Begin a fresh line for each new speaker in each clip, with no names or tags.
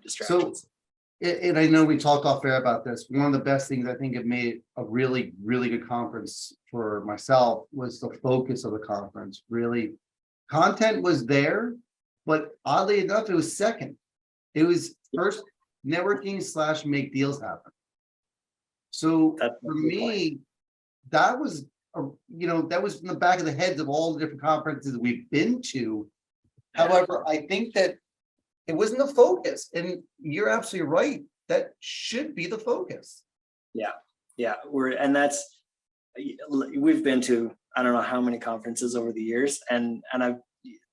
distractions.
And I know we talked off air about this. One of the best things I think it made a really, really good conference for myself was the focus of the conference. Really, content was there, but oddly enough, it was second. It was first networking / make deals happen. So for me, that was, that was in the back of the heads of all the different conferences we've been to. However, I think that it wasn't the focus, and you're absolutely right. That should be the focus.
Yeah, we've been to I don't know how many conferences over the years, and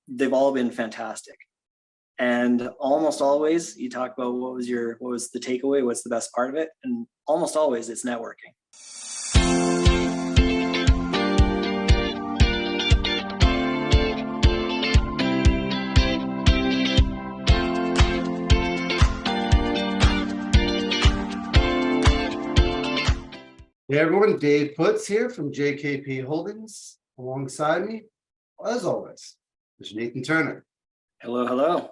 they've all been fantastic. And almost always you talk about what was the takeaway, what's the best part of it, and almost always it's networking.
Hey everyone, Dave Putz here from JKP Holdings. Alongside me, as always, is Nathan Turner.
Hello.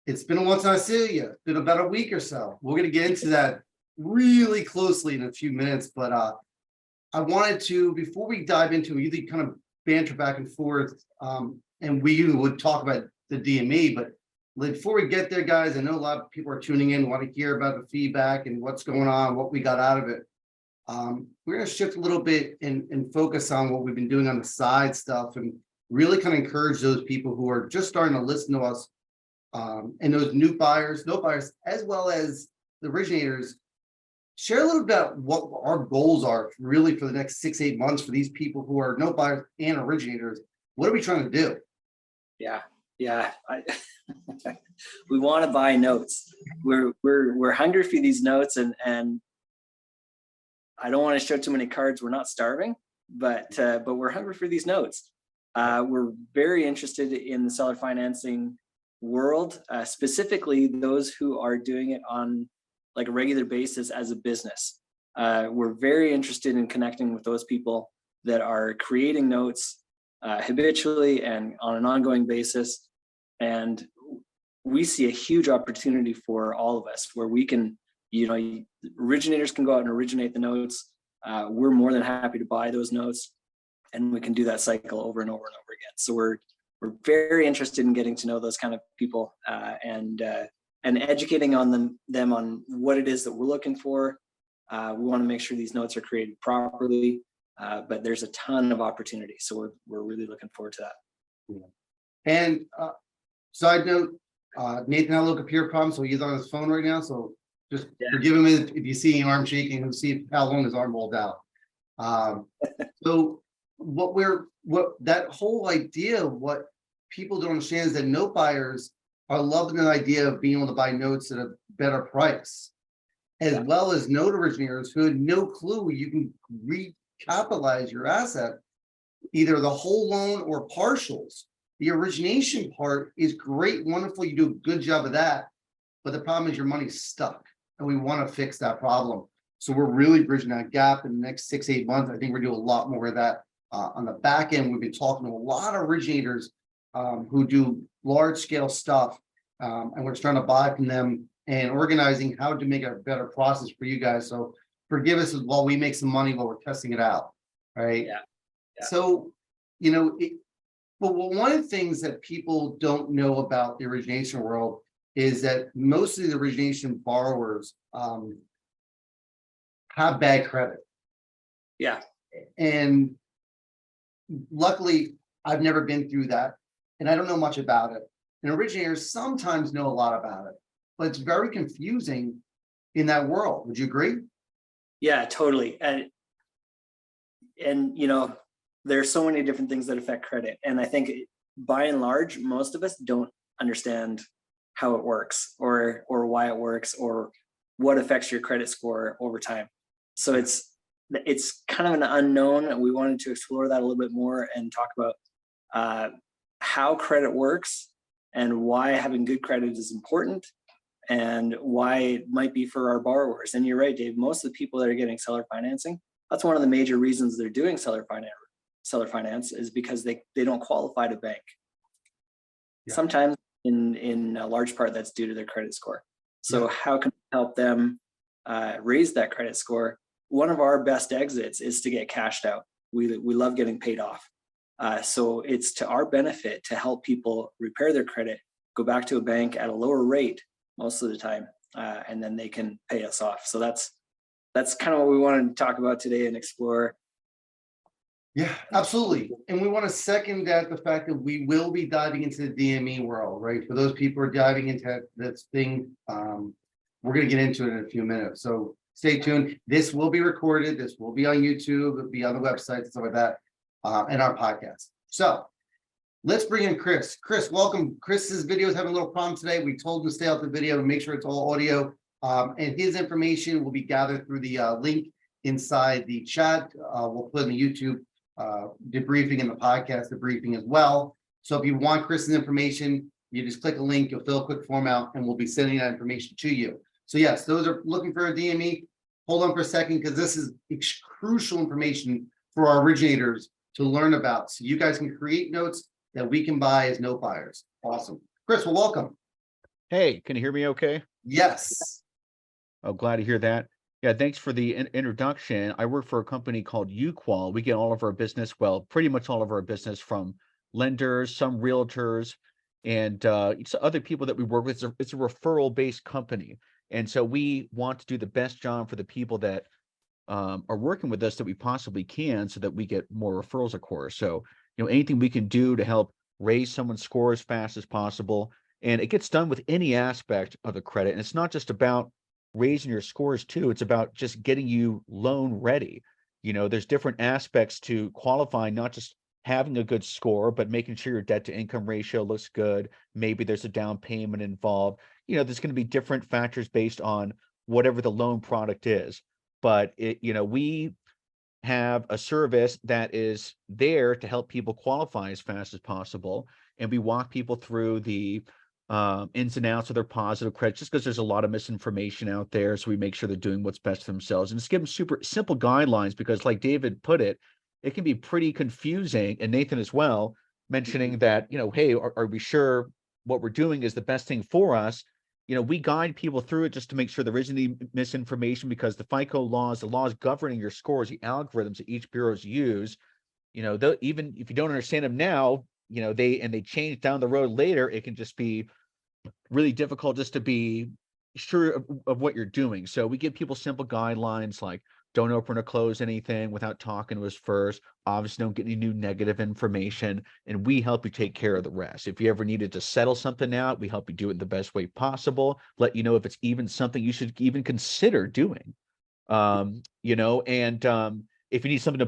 It's been a while since I see you. It's been about a week or so. We're going to get into that really closely in a few minutes, but I wanted to, before we dive into it, you kind of banter back and forth, and we would talk about the DME, but before we get there, guys, I know a lot of people are tuning in, want to hear about the feedback and what's going on, what we got out of it. We're going to shift a little bit and focus on what we've been doing on the side stuff and really kind of encourage those people who are just starting to listen to us, and those no buyers, as well as the originators. Share a little about what our goals are really for the next 6-8 months for these people who are no buyers and originators. What are we trying to do?
Yeah. We want to buy notes. We're hungry for these notes, and I don't want to show too many cards. We're not starving, but we're hungry for these notes. We're very interested in the seller financing world, specifically those who are doing it on like a regular basis as a business. We're very interested in connecting with those people that are creating notes habitually and on an ongoing basis. And we see a huge opportunity for all of us where we can, originators can go out and originate the notes. We're more than happy to buy those notes, and we can do that cycle over and over and over again. So we're very interested in getting to know those kind of people and educating on them on what it is that we're looking for. We want to make sure these notes are created properly, but there's a ton of opportunity. So we're really looking forward to that.
Yeah. And side note, Nathan had a little computer problem, so he's on his phone right now. So just forgive him if you see an arm shaking and see how long his arm rolled out. So what that whole idea, what people don't understand is that note buyers are loving the idea of being able to buy notes at a better price, as well as note originators who had no clue you can recapitalize your asset, either the whole loan or partials. The origination part is great, wonderful. You do a good job of that, but the problem is your money's stuck, and we want to fix that problem. So we're really bridging that gap in the next 6-8 months. I think we're doing a lot more of that on the back end. We've been talking to a lot of originators who do large scale stuff, and we're just trying to buy from them and organizing how to make a better process for you guys. So forgive us while we make some money while we're testing it out, right?
Yeah.
So, but one of the things that people don't know about the origination world is that most of the origination borrowers have bad credit.
Yeah.
And luckily, I've never been through that, and I don't know much about it. And originators sometimes know a lot about it, but it's very confusing in that world. Would you agree?
Yeah, totally. And there's so many different things that affect credit. And I think by and large, most of us don't understand how it works or why it works or what affects your credit score over time. So it's kind of an unknown, and we wanted to explore that a little bit more and talk about how credit works and why having good credit is important and why it might be for our borrowers. And you're right, Dave, most of the people that are getting seller financing, that's one of the major reasons they're doing seller finance is because they don't qualify to bank. Yeah. Sometimes in a large part, that's due to their credit score. So how can we help them raise that credit score? One of our best exits is to get cashed out. We love getting paid off. So it's to our benefit to help people repair their credit, go back to a bank at a lower rate most of the time, and then they can pay us off. So that's kind of what we wanted to talk about today and explore.
Yeah, absolutely. And we want to second that the fact that we will be diving into the DME world, right? For those people who are diving into this thing, we're going to get into it in a few minutes. So stay tuned. This will be recorded. This will be on YouTube. It'll be on the website and stuff like that, and our podcast. So let's bring in Chris. Chris, welcome. Chris's video is having a little problem today. We told him to stay out the video and make sure it's all audio. And his information will be gathered through the link inside the chat. We'll put in the YouTube debriefing and the podcast debriefing as well. So if you want Chris's information, you just click a link, you'll fill a quick form out, and we'll be sending that information to you. So yes, those are looking for a DME. Hold on for a second, because this is crucial information for our originators to learn about, so you guys can create notes that we can buy as note buyers. Awesome. Chris, well, welcome.
Hey, can you hear me okay?
Yes.
Oh, glad to hear that. Yeah, thanks for the introduction. I work for a company called UQual. We get all of our business, well, pretty much all of our business from lenders, some realtors, and it's other people that we work with. It's a referral-based company. And so we want to do the best job for the people that are working with us that we possibly can, so that we get more referrals, of course. So, anything we can do to help raise someone's score as fast as possible. And it gets done with any aspect of the credit. And it's not just about raising your scores too. It's about just getting you loan ready. There's different aspects to qualifying, not just having a good score, but making sure your debt to income ratio looks good. Maybe there's a down payment involved. There's going to be different factors based on whatever the loan product is. But we have a service that is there to help people qualify as fast as possible. And we walk people through the ins and outs of their positive credit, just because there's a lot of misinformation out there. So we make sure they're doing what's best for themselves, and just give them super simple guidelines, because like David put it, it can be pretty confusing. And Nathan as well, mentioning that, hey, are we sure what we're doing is the best thing for us? We guide people through it just to make sure there isn't any misinformation, because the FICO laws, the laws governing your scores, the algorithms that each bureaus use, even if you don't understand them now, they change down the road later, it can just be really difficult just to be sure of what you're doing. So we give people simple guidelines like, don't open or close anything without talking to us first. Obviously, don't get any new negative information, and we help you take care of the rest. If you ever needed to settle something out, we help you do it in the best way possible. Let you know if it's even something you should even consider doing. If you need something to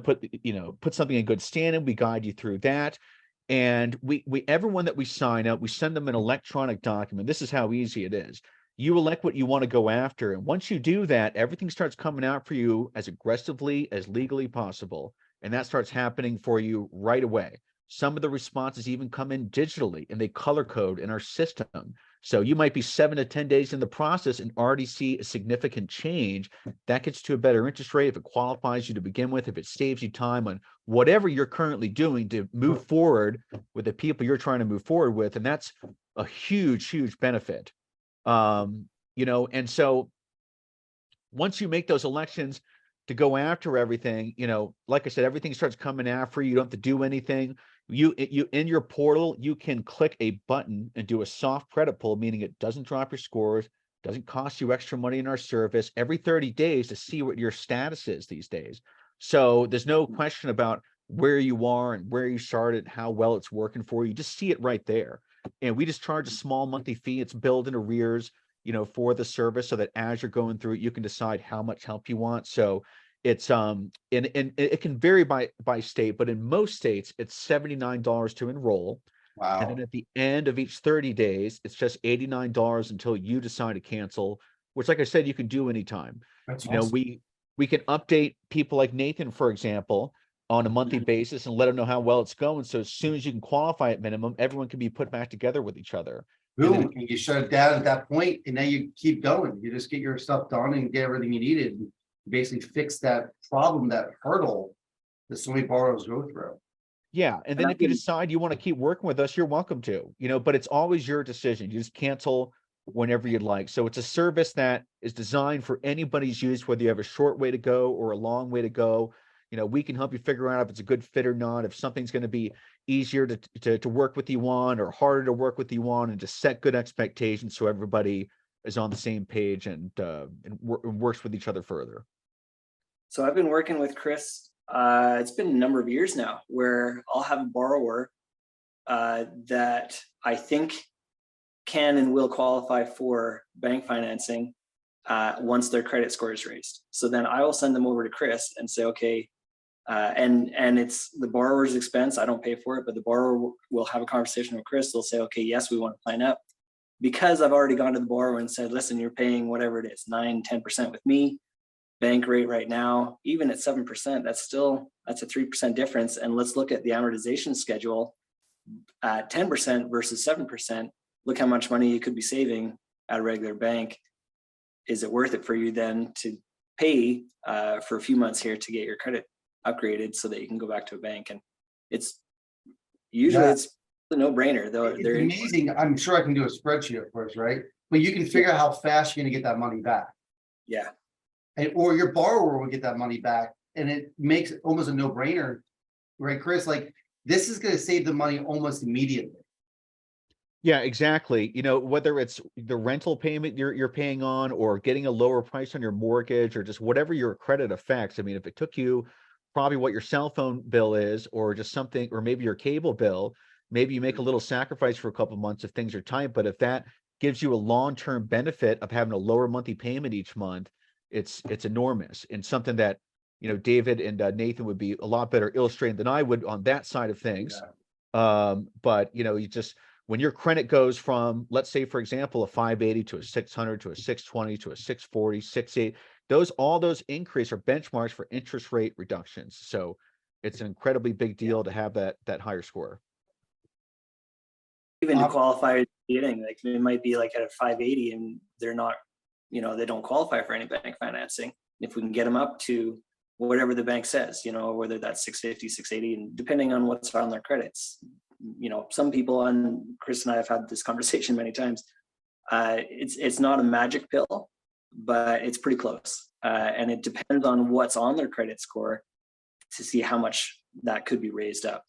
put something in good standing, we guide you through that. And everyone that we sign up, we send them an electronic document. This is how easy it is. You elect what you want to go after. And once you do that, everything starts coming out for you as aggressively as legally possible. And that starts happening for you right away. Some of the responses even come in digitally, and they color code in our system. So you might be 7 to 10 days in the process and already see a significant change. That gets to a better interest rate if it qualifies you to begin with, if it saves you time on whatever you're currently doing to move forward with the people you're trying to move forward with. And that's a huge, huge benefit. And so once you make those elections to go after everything, like I said, everything starts coming after you. You don't have to do anything. You in your portal, you can click a button and do a soft credit pull, meaning it doesn't drop your scores, doesn't cost you extra money in our service every 30 days to see what your status is these days. So there's no question about where you are and where you started, how well it's working for you. Just see it right there. And we just charge a small monthly fee. It's billed in arrears, for the service, so that as you're going through it, you can decide how much help you want. So it's and it can vary by state, but in most states it's $79 to enroll.
Wow.
And then at the end of each 30 days, it's just $89 until you decide to cancel, which, like I said, you can do anytime.
That's
Awesome. We can update people like Nathan, for example, on a monthly basis and let them know how well it's going. So as soon as you can qualify at minimum, everyone can be put back together with each other.
Boom, and you shut it down at that point, and now you keep going. You just get your stuff done and get everything you needed, and basically fix that problem, that hurdle that so many borrowers go through.
Yeah, and then if you decide you want to keep working with us, you're welcome to, but it's always your decision. You just cancel whenever you'd like. So it's a service that is designed for anybody's use, whether you have a short way to go or a long way to go. We can help you figure out if it's a good fit or not, if something's going to be easier to work with you on or harder to work with you on, and just set good expectations so everybody is on the same page and works with each other further.
So I've been working with Chris. It's been a number of years now where I'll have a borrower that I think can and will qualify for bank financing once their credit score is raised. So then I will send them over to Chris and say, okay, and it's the borrower's expense. I don't pay for it, but the borrower will have a conversation with Chris. They'll say, okay, yes, we want to sign up. Because I've already gone to the borrower and said, listen, you're paying whatever it is, 9-10% with me. Bank rate right now, even at 7%, that's a 3% difference. And let's look at the amortization schedule at 10% versus 7%. Look how much money you could be saving at a regular bank. Is it worth it for you then to pay for a few months here to get your credit upgraded so that you can go back to a bank? And it's usually it's a no-brainer though.
It's amazing. I'm sure I can do a spreadsheet, of course, right? But you can figure out how fast you're going to get that money back.
Yeah.
Or your borrower will get that money back, and it makes it almost a no-brainer, right, Chris? Like, this is going to save the money almost immediately.
Yeah, exactly. Whether it's the rental payment you're paying on, or getting a lower price on your mortgage, or just whatever your credit affects. I mean, if it took you probably what your cell phone bill is, or just something, or maybe your cable bill, maybe you make a little sacrifice for a couple of months if things are tight. But if that gives you a long-term benefit of having a lower monthly payment each month, it's enormous, and something that David and Nathan would be a lot better illustrating than I would on that side of things. But you just, when your credit goes from, let's say, for example, a 580 to a 600 to a 620 to a 640, 680, all those increase are benchmarks for interest rate reductions. So it's an incredibly big deal to have that higher score.
Even to qualify, like it might be like at a 580 and they're not, they don't qualify for any bank financing. If we can get them up to whatever the bank says, whether that's 650, 680, and depending on what's on their credits, some people, and Chris and I have had this conversation many times, it's not a magic pill, but it's pretty close. And it depends on what's on their credit score to see how much that could be raised up.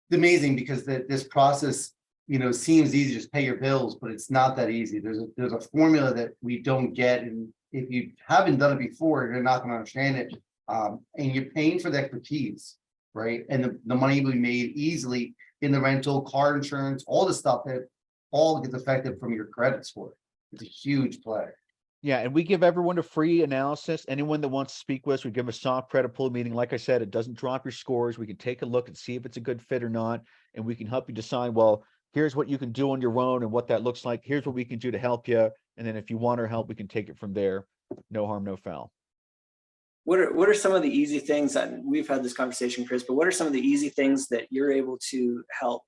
It's amazing because this process, seems easy, just pay your bills, but it's not that easy. There's a formula that we don't get, and if you haven't done it before, you're not going to understand it. And you're paying for the expertise, right? And the money will be made easily in the rental, car insurance, all the stuff that all gets affected from your credit score. It's a huge play.
Yeah, and we give everyone a free analysis. Anyone that wants to speak with us, we give a soft credit pull, meaning, like I said, it doesn't drop your scores. We can take a look and see if it's a good fit or not, and we can help you decide, well, here's what you can do on your own and what that looks like. Here's what we can do to help you. And then if you want our help, we can take it from there. No harm, no foul.
What are some of the easy things that we've had this conversation, Chris, but what are some of the easy things that you're able to help?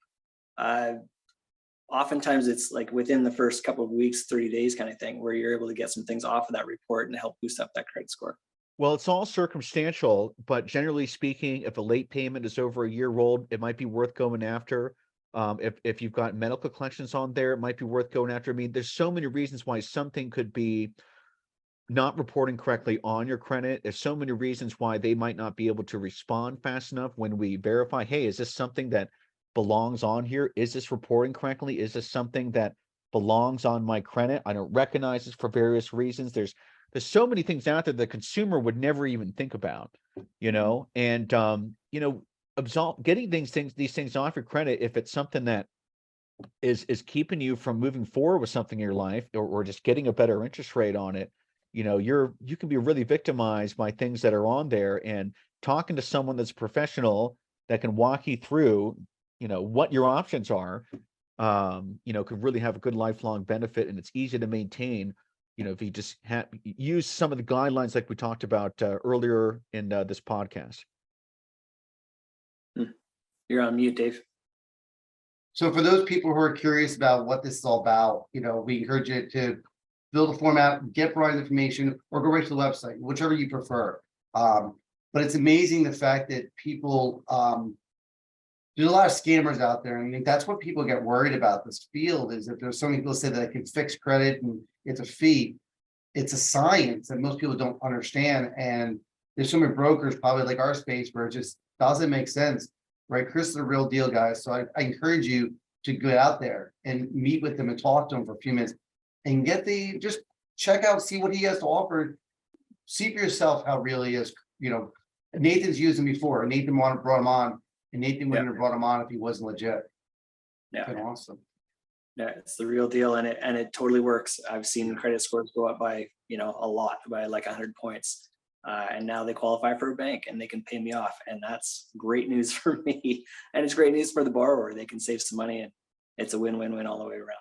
Oftentimes it's like within the first couple of weeks, 30 days kind of thing, where you're able to get some things off of that report and help boost up that credit score.
Well, it's all circumstantial, but generally speaking, if a late payment is over a year old, it might be worth going after. If you've got medical collections on there, it might be worth going after. I mean, there's so many reasons why something could be not reporting correctly on your credit. There's so many reasons why they might not be able to respond fast enough when we verify, hey, is this something that belongs on here? Is this reporting correctly? Is this something that belongs on my credit? I don't recognize this for various reasons. There's so many things out there the consumer would never even think about, and getting these things off your credit, if it's something that is keeping you from moving forward with something in your life, or just getting a better interest rate on it, you can be really victimized by things that are on there. And talking to someone that's a professional that can walk you through, what your options are, could really have a good lifelong benefit. And it's easy to maintain, if you just use some of the guidelines like we talked about earlier in this podcast.
You're on mute, Dave.
So for those people who are curious about what this is all about, we encourage you to fill the form out, get Brian's information, or go right to the website, whichever you prefer. but it's amazing the fact that people, there's a lot of scammers out there. And I think that's what people get worried about this field, is that there's so many people say that I can fix credit and it's a fee. It's a science that most people don't understand. And there's so many brokers probably like our space where it just doesn't make sense, right? Chris is the real deal, guys. So I encourage you to go out there and meet with them and talk to them for a few minutes and just check out, see what he has to offer. See for yourself how real he is. You know, Nathan's used him before. Nathan brought him on, and Nathan wouldn't have brought him on if he wasn't legit.
Yeah.
Been awesome.
Yeah, it's the real deal, and it totally works. I've seen credit scores go up by, a lot, by like 100 points. And now they qualify for a bank and they can pay me off. And that's great news for me. And it's great news for the borrower. They can save some money, and it's a win-win-win all the way around.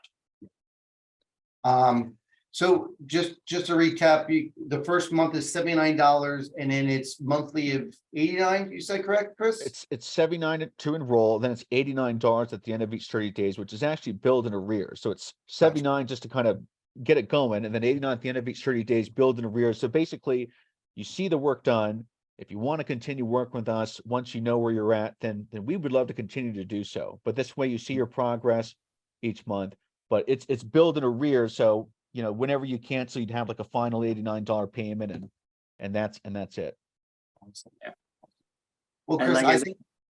So just to recap, the first month is $79, and then it's monthly of $89. You said correct, Chris?
It's $79 to enroll, then it's $89 at the end of each 30 days, which is actually billed in arrears. So it's $79 just to kind of get it going, and then $89 at the end of each 30 days billed in arrears. So basically, you see the work done. If you want to continue working with us, once you know where you're at, then we would love to continue to do so. But this way you see your progress each month, but it's billed in arrears. So, whenever you cancel, you'd have like a final $89 payment, and that's it.
Yeah.
Well,
And
Chris,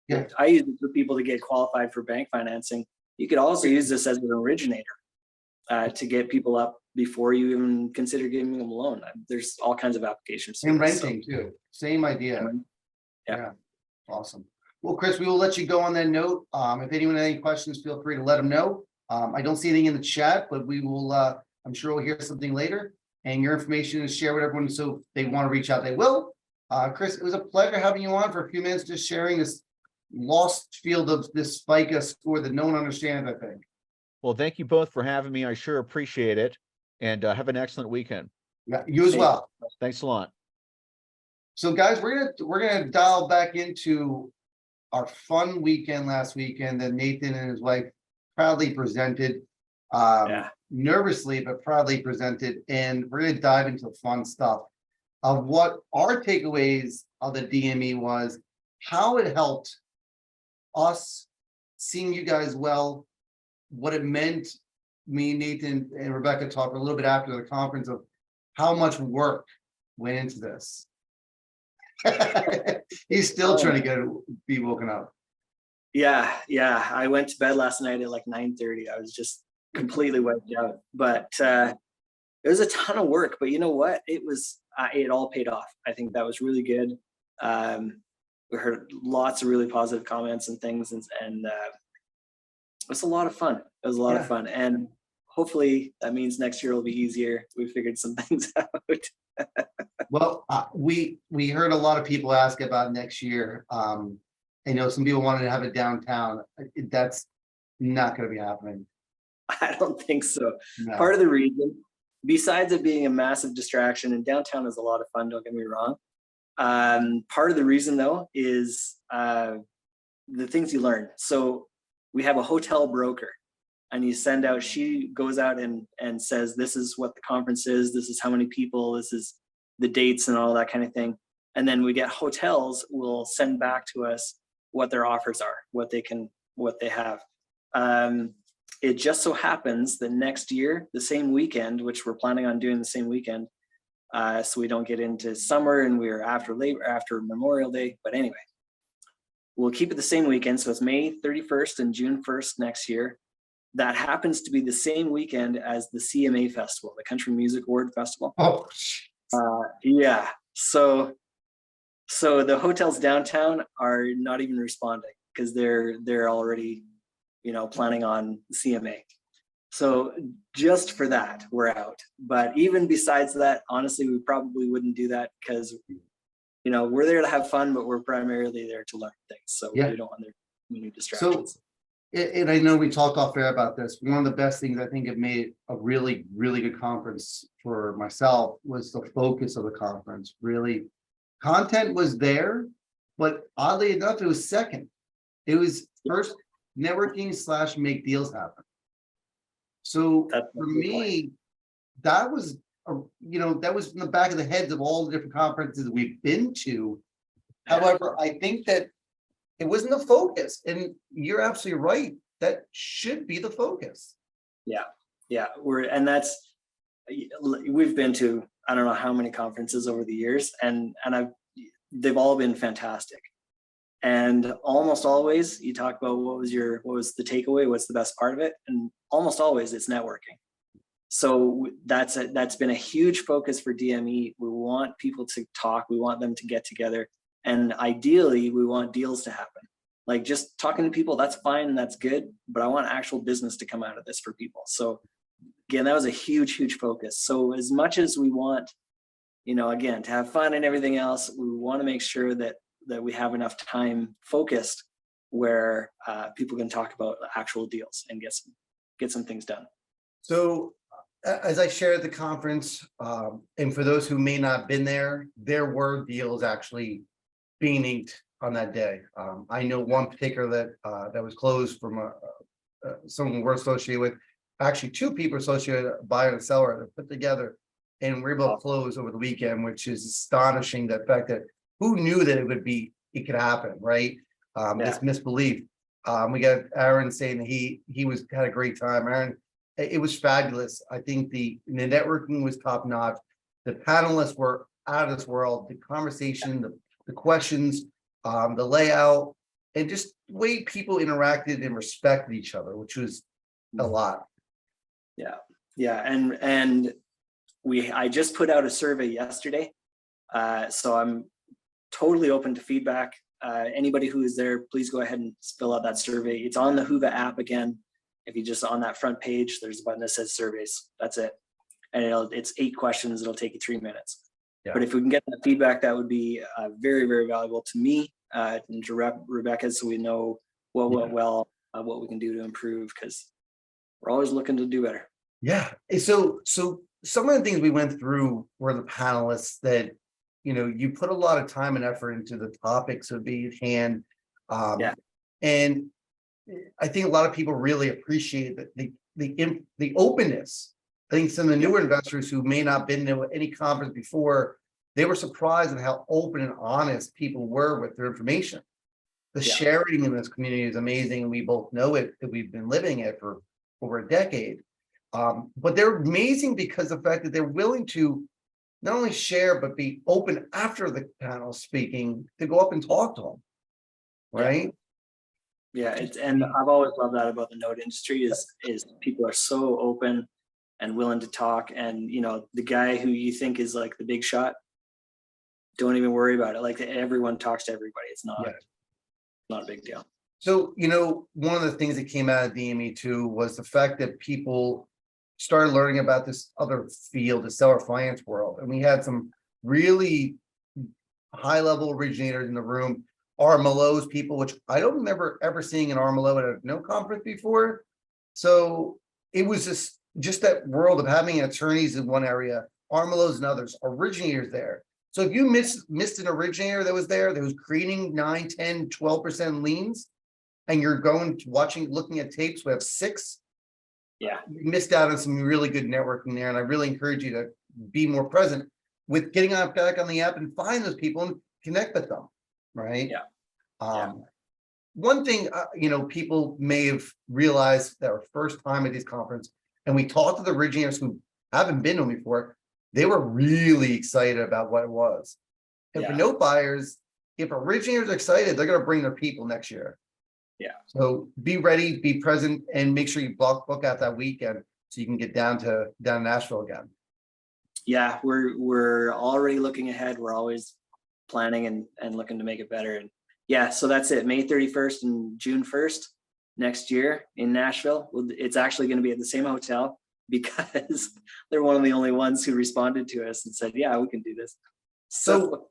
like I use it for people to get qualified for bank financing. You could also use this as an originator to get people up before you even consider giving them a loan. There's all kinds of applications.
and renting too. Same idea.
Yeah.
Awesome. Well, Chris, we will let you go on that note. If anyone has any questions, feel free to let them know. I don't see anything in the chat, but we will, I'm sure we'll hear something later, and your information is shared with everyone. So if they want to reach out, they will. Chris, it was a pleasure having you on for a few minutes, just sharing this lost field of this FICA score that no one understands, I think.
Well, thank you both for having me. I sure appreciate it. And have an excellent weekend.
Yeah, you as well.
Thanks a lot.
So guys, we're gonna dial back into our fun weekend last weekend that Nathan and his wife proudly presented. Nervously but proudly presented, and we're gonna dive into the fun stuff of what our takeaways of the DME was, how it helped us, seeing you guys well, what it meant. Me, Nathan, and Rebecca talked a little bit after the conference of how much work went into this. He's still trying to be woken up.
Yeah. I went to bed last night at like 9:30. I was just completely wiped out. But it was a ton of work. But you know what? It all paid off. I think that was really good. We heard lots of really positive comments and things, and it was a lot of fun. It was a lot of fun, and hopefully that means next year will be easier. We figured some things out.
Well, we heard a lot of people ask about next year. Some people wanted to have it downtown. That's not going to be happening.
I don't think so.
No.
Part of the reason, besides it being a massive distraction, and downtown is a lot of fun, don't get me wrong. Part of the reason though is the things you learn. So we have a hotel broker, and you send out, she goes out and says, this is what the conference is, this is how many people, this is the dates and all that kind of thing. And then we get hotels will send back to us what their offers are, what they have. It just so happens that next year, the same weekend, which we're planning on doing the same weekend, so we don't get into summer and we're after Memorial Day. But anyway, we'll keep it the same weekend. So it's May 31st and June 1st next year. That happens to be the same weekend as the CMA Festival, the Country Music Award Festival.
Oh,
yeah. So the hotels downtown are not even responding because they're already, planning on CMA. So just for that, we're out. But even besides that, honestly, we probably wouldn't do that because, we're there to have fun, but we're primarily there to learn things. So we don't want there any distractions.
So, and I know we talked off air about this. One of the best things I think it made a really, really good conference for myself was the focus of the conference. Really, content was there, but oddly enough, it was second. It was first networking / make deals happen. So for me, that was, that was in the back of the heads of all the different conferences we've been to. However, I think that it wasn't the focus, and you're absolutely right. That should be the focus.
Yeah, we've been to, I don't know how many conferences over the years, and they've all been fantastic. And almost always you talk about what was the takeaway, what's the best part of it, and almost always it's networking. So that's been a huge focus for DME. We want people to talk, we want them to get together, and ideally we want deals to happen. Like, just talking to people, that's fine and that's good, but I want actual business to come out of this for people. So again, that was a huge focus. So as much as we want, again, to have fun and everything else, we want to make sure that we have enough time focused where people can talk about actual deals and get some things done.
So as I shared at the conference, and for those who may not have been there deals actually being inked on that day. I know one particular that was closed from someone we're associated with. Actually, two people associated, a buyer and a seller, that put together, and we're able to close over the weekend, which is astonishing. The fact that who knew that it could happen, right? This misbelief. We got Aaron saying that he had a great time. Aaron, it was fabulous. I think the networking was top notch. The panelists were out of this world. The conversation, the questions, the layout, and just the way people interacted and respected each other, which was a lot.
Yeah, and I just put out a survey yesterday, so I'm totally open to feedback. Anybody who is there, please go ahead and fill out that survey. It's on the Whova app again. If you just on that front page, there's a button that says surveys. That's it, and it's 8 questions. It'll take you 3 minutes.
Yeah.
But if we can get that feedback, that would be very valuable to me and to Rebecca, so we know what went well, what we can do to improve, because we're always looking to do better.
Yeah. So some of the things we went through were the panelists that, you put a lot of time and effort into the topics that be at hand. And I think a lot of people really appreciate the openness. I think some of the newer investors who may not have been to any conference before, they were surprised at how open and honest people were with their information. The sharing in this community is amazing, and we both know it, that we've been living it for over a decade. But they're amazing because of the fact that they're willing to not only share, but be open after the panel speaking to go up and talk to them. Right?
Yeah, and I've always loved that about the note industry is people are so open and willing to talk. And the guy who you think is like the big shot, don't even worry about it. Like, everyone talks to everybody. It's not a big deal.
So, one of the things that came out of DME too was the fact that people started learning about this other field, the seller finance world. And we had some really high level originators in the room, RMLOs people, which I don't remember ever seeing an RMLO at no conference before. So it was just that world of having attorneys in one area, RMLOs in others, originators there. So if you missed an originator that was creating 9, 10, 12% liens, and you're looking at tapes, we have 6. You missed out on some really good networking there. And I really encourage you to be more present with getting back on the app and find those people and connect with them. Right. One thing, people may have realized that our first time at this conference, and we talked to the originators who haven't been to them before, they were really excited about what it was. And for note buyers, if originators are excited, they're going to bring their people next year. So be ready, be present, and make sure you book out that weekend so you can get down to Nashville again. Yeah,
we're already looking ahead. We're always planning and looking to make it better. And so that's it. May 31st and June 1st next year in Nashville. It's actually going to be at the same hotel because they're one of the only ones who responded to us and said, yeah, we can do this.
So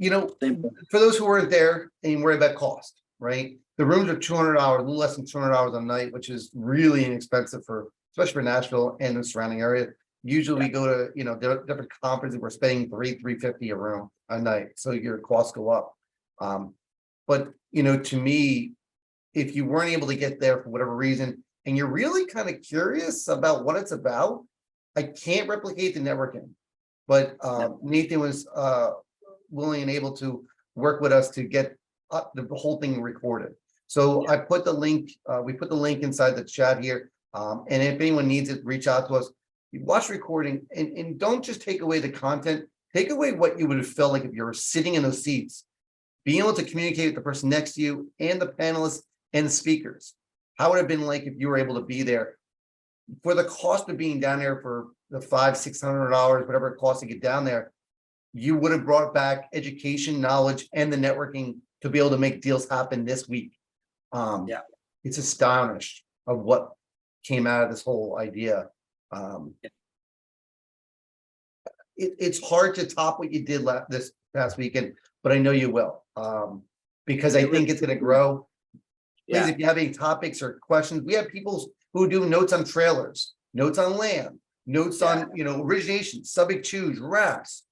for those who weren't there and worry about cost, right? The rooms are $200, a little less than $200 a night, which is really inexpensive especially for Nashville and the surrounding area. Usually we go to, different conferences, we're spending $350 a room a night. So your costs go up. But, to me, if you weren't able to get there for whatever reason, and you're really kind of curious about what it's about, I can't replicate the networking, but Nathan was willing and able to work with us to get the whole thing recorded. So I put the link, we put the link inside the chat here. And if anyone needs it, reach out to us. You watch recording and don't just take away the content, take away what you would have felt like if you were sitting in those seats, being able to communicate with the person next to you and the panelists and the speakers. How would it have been like if you were able to be there for the cost of being down there for the $500-600, whatever it costs to get down there? You would have brought back education, knowledge, and the networking to be able to make deals happen this week. It's astonished of what came out of this whole idea. It's hard to top what you did this past weekend, but I know you will, because I think it's going to grow. Please, if you have any topics or questions, we have people who do notes on trailers, notes on land, notes on origination, subject choose, wraps,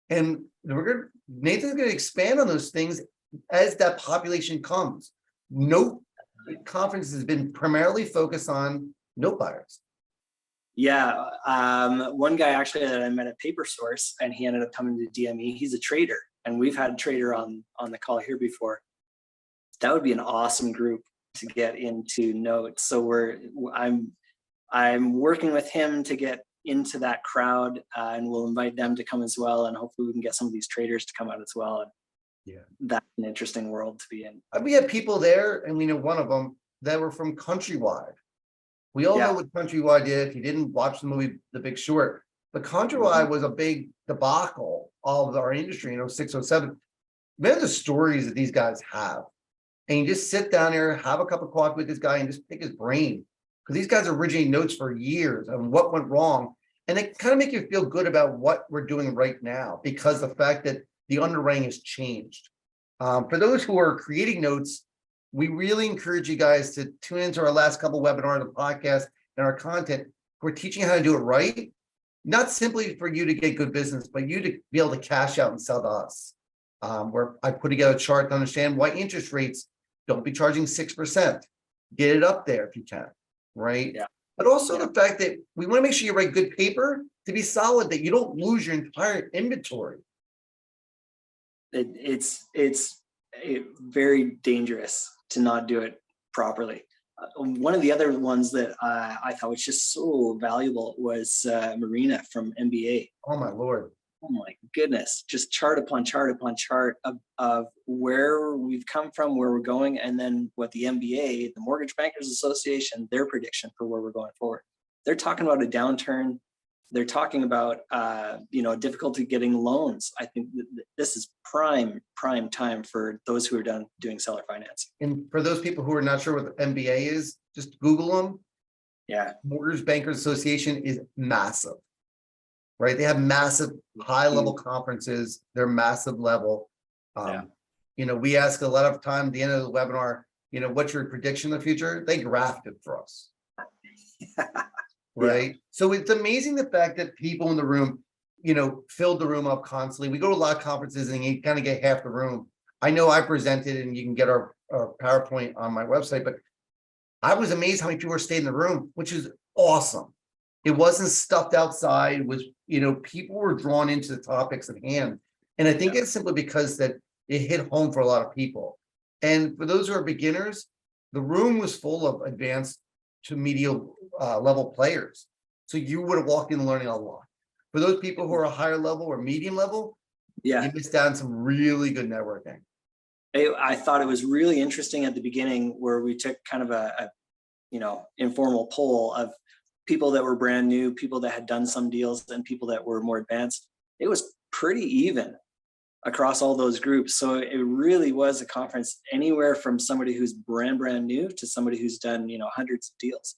and Nathan's going to expand on those things as that population comes. Note conference has been primarily focused on note buyers.
One guy actually that I met at Paper Source, and he ended up coming to DME. He's a trader, and we've had a trader on the call here before. That would be an awesome group to get into notes. So I'm working with him to get into that crowd, and we'll invite them to come as well, and hopefully we can get some of these traders to come out as well. And that's an interesting world to be in.
We had people there, and we know one of them that were from Countrywide. We all know what Countrywide did. If you didn't watch the movie The Big Short, but Countrywide was a big debacle of our industry in 06, 07. Imagine the stories that these guys have. And you just sit down there, have a cup of coffee with this guy and just pick his brain. Because these guys originate notes for years on what went wrong. And they kind of make you feel good about what we're doing right now, because the fact that the underwriting has changed. For those who are creating notes, we really encourage you guys to tune into our last couple webinars, the podcast, and our content. We're teaching you how to do it right, not simply for you to get good business, but you to be able to cash out and sell to us. Where I put together a chart to understand why interest rates don't be charging 6%. Get it up there if you can, right? But also the fact that we want to make sure you write good paper to be solid, that you don't lose your entire inventory.
It's very dangerous to not do it properly. One of the other ones that I thought was just so valuable was Marina from MBA.
Oh my Lord.
Oh my goodness, just chart upon chart upon chart of where we've come from, where we're going, and then what the MBA, the Mortgage Bankers Association, their prediction for where we're going forward. They're talking about a downturn. They're talking about difficulty getting loans. I think this is prime time for those who are doing seller financing.
And for those people who are not sure what the MBA is, just Google them. Mortgage Bankers Association is massive. Right, they have massive high-level conferences. They're massive level. We ask a lot of time at the end of the webinar, what's your prediction of the future? They graphed it for us. Right. So it's amazing the fact that people in the room, filled the room up constantly. We go to a lot of conferences and you kind of get half the room. I know I presented, and you can get our PowerPoint on my website, but I was amazed how many people stayed in the room, which is awesome. It wasn't stuffed outside. It was, people were drawn into the topics at hand. And I think it's simply because that it hit home for a lot of people. And for those who are beginners, the room was full of advanced to medium level players. So you would have walked in learning a lot. For those people who are higher level or medium level, you missed out on some really good networking.
I thought it was really interesting at the beginning where we took kind of a informal poll of people that were brand new, people that had done some deals, and people that were more advanced. It was pretty even across all those groups. So it really was a conference anywhere from somebody who's brand new to somebody who's done, hundreds of deals.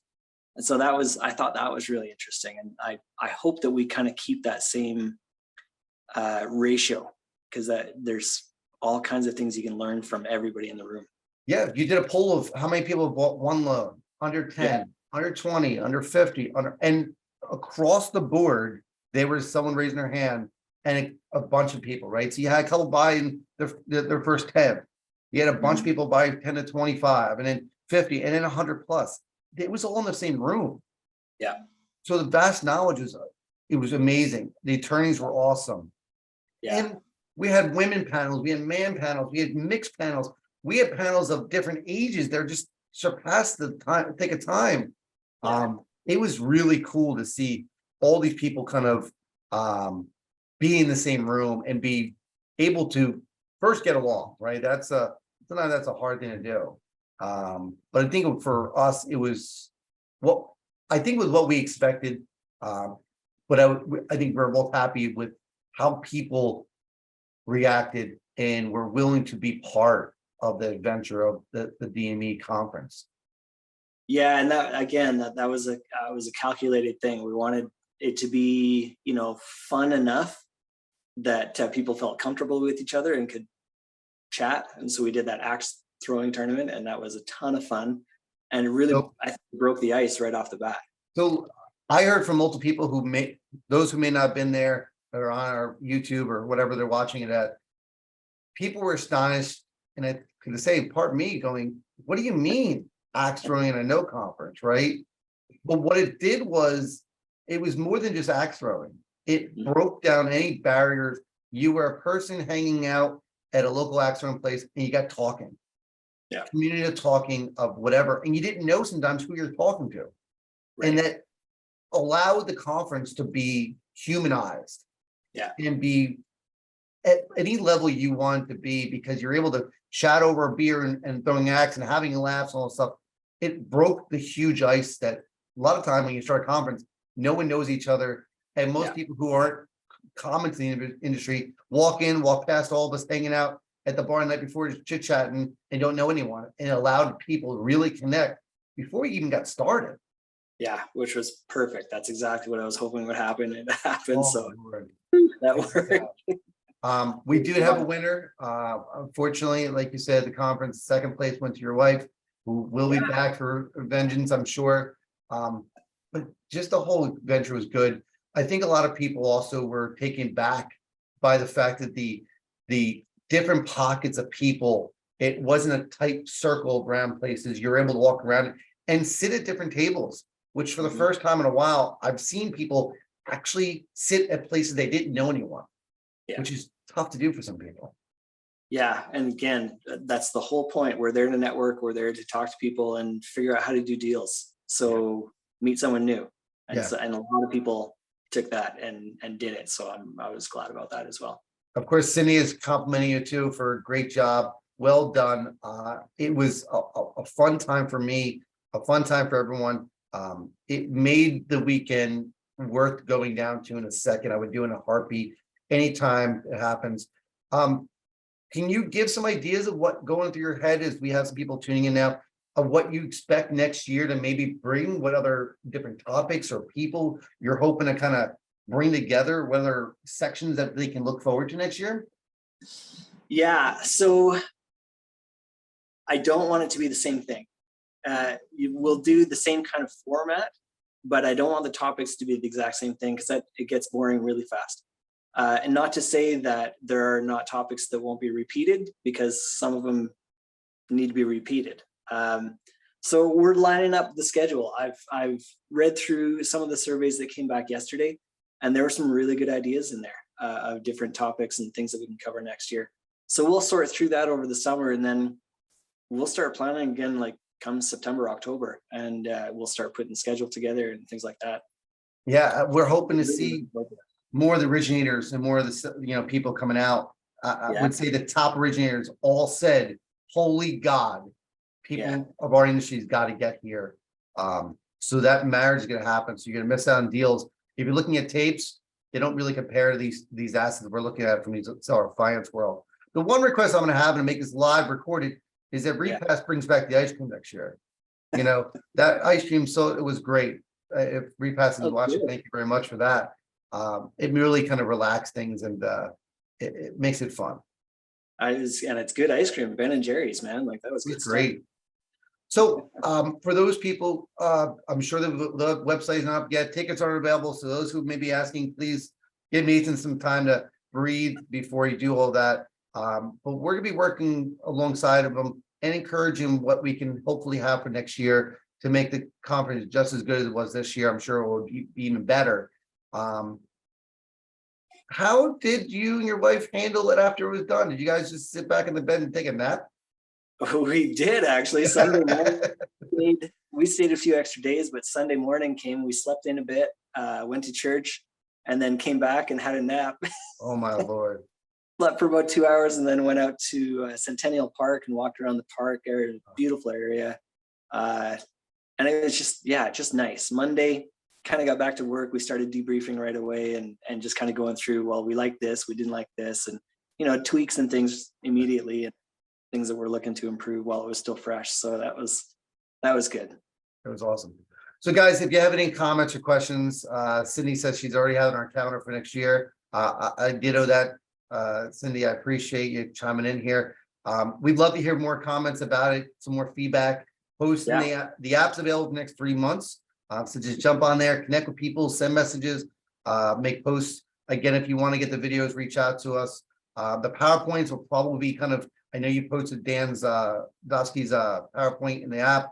And so I thought that was really interesting. And I hope that we kind of keep that same ratio, because there's all kinds of things you can learn from everybody in the room.
Yeah, you did a poll of how many people bought one loan, under 10, under 20, under 50, and across the board, there was someone raising their hand and a bunch of people, right? So you had a couple buying their first 10. You had a bunch of people buy 10 to 25, and then 50, and then 100 plus. It was all in the same room. So the vast knowledge it was amazing. The attorneys were awesome. And We had women panels, we had man panels, we had mixed panels, we had panels of different ages. They're just surpassed the time, take a time. It was really cool to see all these people kind of be in the same room and be able to first get along, right? Sometimes that's a hard thing to do. But I think for us, it was what we expected. But I think we're both happy with how people reacted and were willing to be part of the adventure of the DME conference.
Yeah, and that was a calculated thing. We wanted it to be, fun enough that people felt comfortable with each other and could chat. And so we did that axe throwing tournament, and that was a ton of fun. And it really, I think, broke the ice right off the bat.
So I heard from multiple people those who may not have been there or on our YouTube or whatever they're watching it at. People were astonished, and I could say, pardon me, going, what do you mean axe throwing in a no conference, right? But what it did was, it was more than just axe throwing. It broke down any barriers. You were a person hanging out at a local axe throwing place, and you got talking. Yeah, community of talking of whatever, and you didn't know sometimes who you're talking to, right. And that allowed the conference to be humanized, and be at any level you want to be, because you're able to chat over a beer and throwing axe and having laughs and all that stuff. It broke the huge ice that a lot of time when you start a conference, no one knows each other, and most people who aren't common to the industry walk past all of us hanging out at the bar the night before, just chit-chatting, and don't know anyone, and allowed people to really connect before you even got started.
Yeah, which was perfect. That's exactly what I was hoping would happen. It happened, so
Lord.
That worked.
We do have a winner. Unfortunately, like you said, the conference second place went to your wife, who will be back for vengeance, I'm sure. But just the whole adventure was good. I think a lot of people also were taken back by the fact that the different pockets of people, it wasn't a tight circle around places. You're able to walk around and sit at different tables, which for the first time in a while, I've seen people actually sit at places they didn't know anyone, which is tough to do for some people.
Yeah, and again, that's the whole point. We're there to network. We're there to talk to people and figure out how to do deals. So meet someone new, and and a lot of people took that and did it. So I was glad about that as well.
Of course, Cindy is complimenting you too for a great job. Well done. It was a fun time for me, a fun time for everyone. It made the weekend worth going down to in a second. I would do in a heartbeat anytime it happens. Can you give some ideas of what going through your head as we have some people tuning in now, of what you expect next year to maybe bring, what other different topics or people you're hoping to kind of bring together, whether sections that they can look forward to next year?
Yeah, so I don't want it to be the same thing. We'll do the same kind of format, but I don't want the topics to be the exact same thing, because it gets boring really fast. And not to say that there are not topics that won't be repeated, because some of them need to be repeated. So we're lining up the schedule. I've read through some of the surveys that came back yesterday, and there were some really good ideas in there of different topics and things that we can cover next year. So we'll sort through that over the summer, and then we'll start planning again, like come September, October, and we'll start putting the schedule together and things like that. Yeah,
we're hoping to see more of the originators and more of the people coming out. I would say the top originators all said, "Holy God, people of our industry's got to get here." So that marriage is going to happen. So you're going to miss out on deals. If you're looking at tapes, they don't really compare to these assets we're looking at from our finance world. The one request I'm going to have and make this live recorded is that Repass brings back the ice cream next year. That ice cream, so it was great. If Repass is watching, thank you very much for that. It really kind of relaxed things, and it makes it fun.
And it's good ice cream, Ben and Jerry's, man. Like that was good
great
stuff.
So for those people, I'm sure the website is not up yet. Tickets aren't available. So those who may be asking, please give Nathan some time to breathe before you do all that. But we're going to be working alongside of them and encouraging what we can hopefully have for next year to make the conference just as good as it was this year. I'm sure it will be even better. how did you and your wife handle it after it was done? Did you guys just sit back in the bed and take a nap?
We did actually. Sunday morning, we stayed a few extra days, but Sunday morning came, we slept in a bit, went to church, and then came back and had a nap.
Oh my Lord.
Slept for about 2 hours and then went out to Centennial Park and walked around the park area, beautiful area. And it was just, yeah, just nice. Monday, kind of got back to work. We started debriefing right away and just kind of going through, well, we like this, we didn't like this, and, you know, tweaks and things immediately, and things that we're looking to improve while it was still fresh. So that was good.
It was awesome. So guys, if you have any comments or questions, Cindy says she's already had on our calendar for next year. I ditto that. Cindy, I appreciate you chiming in here. We'd love to hear more comments about it, some more feedback. Posting the app's available for the next 3 months. So just jump on there, connect with people, send messages, make posts. Again, if you want to get the videos, reach out to us. The PowerPoints will probably be kind of, I know you posted Dan's Dosky's PowerPoint in the app.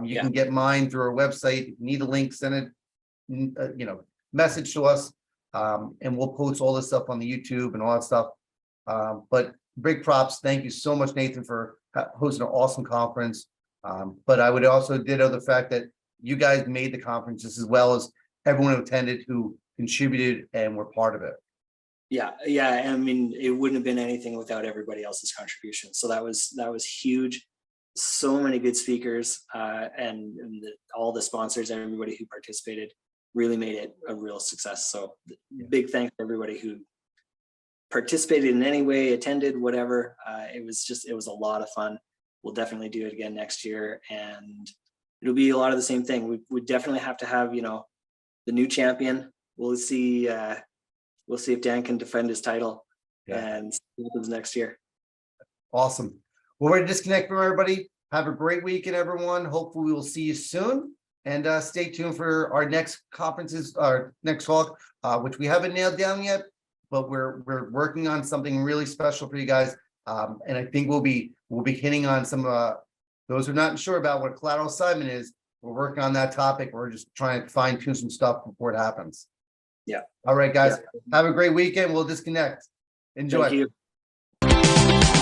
You can get mine through our website. If you need a link, send it, message to us. And we'll post all this stuff on the YouTube and all that stuff. But big props. Thank you so much, Nathan, for hosting an awesome conference. But I would also ditto the fact that you guys made the conference just as well as everyone who attended, who contributed and were part of it. Yeah.
I mean, it wouldn't have been anything without everybody else's contribution. So that was huge. So many good speakers, and all the sponsors, everybody who participated really made it a real success. So big thanks to everybody who participated in any way, attended, whatever. It was a lot of fun. We'll definitely do it again next year, and it'll be a lot of the same thing. We definitely have to have, the new champion. We'll see if Dan can defend his title and see what happens next year.
Awesome. Well, we're going to disconnect from everybody. Have a great weekend, everyone. Hopefully we will see you soon, and stay tuned for our next conferences, our next talk, which we haven't nailed down yet, but we're working on something really special for you guys. And I think we'll be hitting on some those who are not sure about what collateral assignment is. We're working on that topic. We're just trying to fine tune some stuff before it happens.
Yeah.
All right, guys. Have a great weekend. We'll disconnect. Enjoy.
Thank you.